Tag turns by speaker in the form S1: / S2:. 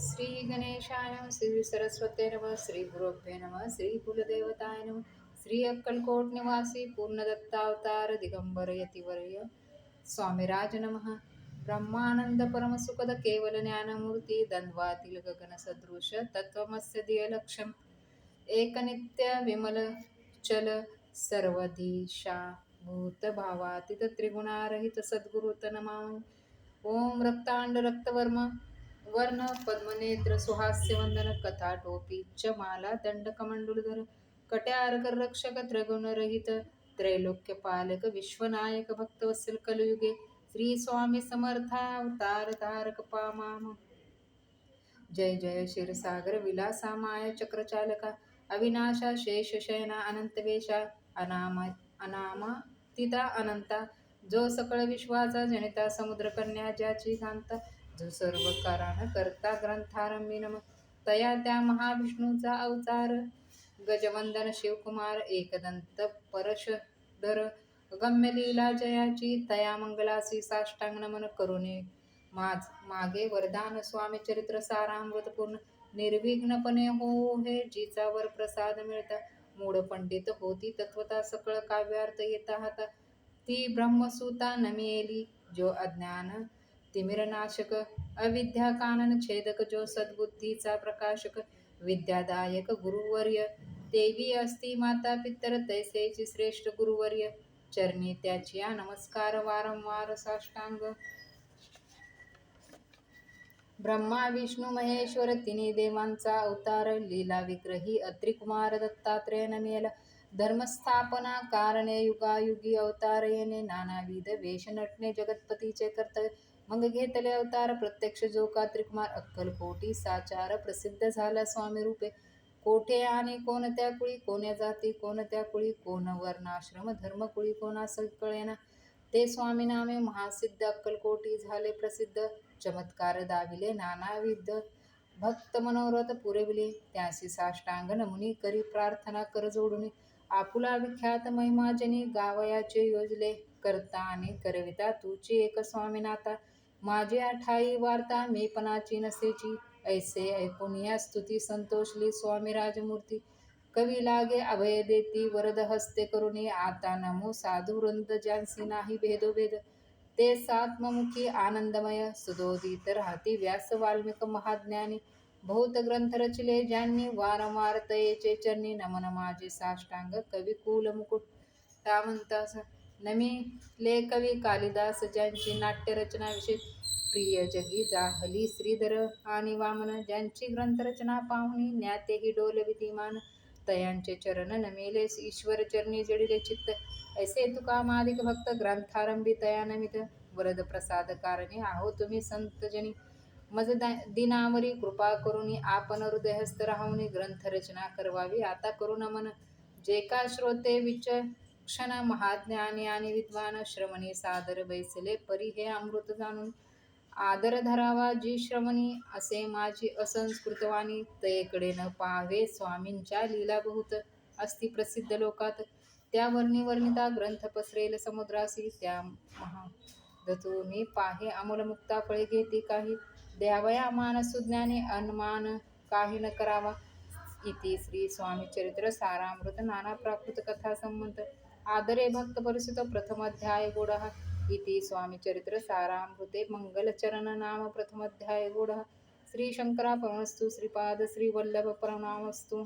S1: श्री गणेशाय नमः, श्री सरस्वते नमः, श्री गुरुभ्ये नमः, श्री कुलदेवताय नमः, श्री अक्कलकोट निवासी पूर्णदत्तावतार दिगंबर यतिवर्य स्वामीराज नमः. ब्रह्मानंद परमसुखद केवल ज्ञानमूर्ती द्वंद्वातील गगन सदृश तत्वमस्य दियलक्षम एकनित्य विमल चल सर्वधीशा भूत भावातीत त्रिगुणारहित सद्गुरुत नमामि. ओम रक्तांड रक्तवर्म वर्ण पद्मनेत्र सुहास्य वंदन कथाटोपी च माला दंड कमंडलधर कट्यारकर रक्षक त्रिगुण रहित त्रैलोक्य पालक विश्वनायक भक्तवत्सल कलयुगे श्री स्वामी समर्था अवतार तारक पामाम. जय जय क्षीरसागर विलासा माय चक्रचालका अविनाशा शेष शयना अनंतवेशा अनामातीता अनंता जो सकळ विश्वाचा जनिता समुद्र कन्या ज्याची कांता जो सर्व कारण करता ग्रंथारंभी नम तया त्या महाविष्णूचा अवतार गजवंदन शिवकुमार एकदंत परशधर गम्य लीला जयाची तया मंगलासी साष्टांग नमन करुणे मागे वरदान स्वामी चरित्र सारामृत पूर्ण निर्विघ्नपणे हो हे जिचा वर प्रसाद मिळता मूढ पंडित होती तत्वता सकळ काव्यार्थ येता हाता ती ब्रह्मसूता नमियेली जो अज्ञान तिमिरनाशक अविद्या कानन छेदक जो सद्बुद्धीचा प्रकाशक विद्यादायक गुरुवर्य देवी असती माता पितर तैसेची श्रेष्ठ गुरुवर्य चरणी त्याची नमस्कार वारंवार साष्टांग. ब्रह्मा विष्णू महेश्वर तिन्ही देवांचा अवतार लीला विग्रही अत्रिकुमार दत्तात्रेय नमेला धर्मस्थापना कारणे युगायुगी अवतार येणे नानाविध वेश नटणे जगतपतीचे कर्तव्य मग घेतले अवतार प्रत्यक्ष जो का त्रिकुमार अक्कलकोटी साचार प्रसिद्ध झाला स्वामी रूपे कोठे आणि कोणत्या कुळी कोण्या जाती कोणत्या कुळी कोण वर्णाश्रम धर्मकुळी कोणास कळेना ते स्वामी नामे महासिद्ध अक्कलकोटी झाले प्रसिद्ध चमत्कार दाविले नानाविध भक्त मनोरथ पुरविले त्यासी साष्टांग नमुनी करी प्रार्थना कर जोडून आपुला विख्यात महिमाजनी गावयाचे योजले करता आणि करविता तुची एक स्वामीनाथा माझी ठाई वार्ता मीपणाची नसेची ऐसे ऐकून या स्तुती संतोषली स्वामी राजमूर्ती कवी लागे अभय देती वरद हस्ते करुणी आता नमो साधू वृंद ज्यांसी नाही भेदोभेद ते सात्ममुखी आनंदमय सुदोदित राहती व्यास वाल्मिक महाज्ञानी बहुत ग्रंथ रचले ज्यांनी वारंवार तयेचे चरणी नमन माझे साष्टांग कवी कुल मुकुट म्हणतास नमिले कवी कालिदास ज्यांची नाट्यरचना विशेष प्रिय जगी जाहली श्रीधर आणि वामन ज्यांची ग्रंथरचना पाहुणी ज्ञातेही डोल विधिमान तयांचे चरण नमेले ईश्वर चरणी जडिले चित्त ऐसे तुका मादिक भक्त ग्रंथारंभी तया नमित वरद प्रसाद कारणे आहो तुम्ही संतजनी मज दिनावरी कृपा करुणी आपण हृदयस्थ राहुनी ग्रंथरचना करवावी आता करू नमन जे का श्रोते विचक्षण महाज्ञानी आणि विद्वान श्रवणी सादर बैसले परी हे अमृत जाणून आदर धरावा जी श्रवणी असे माझी असंस्कृतवाणी तयेकडे न पाहावे स्वामींच्या लीला बहुत असती प्रसिद्ध लोकात त्या वर्णिता ग्रंथ पसरेल समुद्रासी त्या महादतूनी पाहे अमोलमुक्ता फळे घेती काही द्यावया मान सुज्ञाने अनमान काही न करावा इति श्री स्वामी चरित्र सारामृत नाना प्राकृत कथा संबंध आदरे भक्त परिसुत प्रथम अध्याय गोडः इति स्वामी चरित्र सारामृते मंगलचरण नाम प्रथम अध्याय गोडः श्री शंकरापरमस्तु श्रीपाद श्री वल्लभ परमस्तु.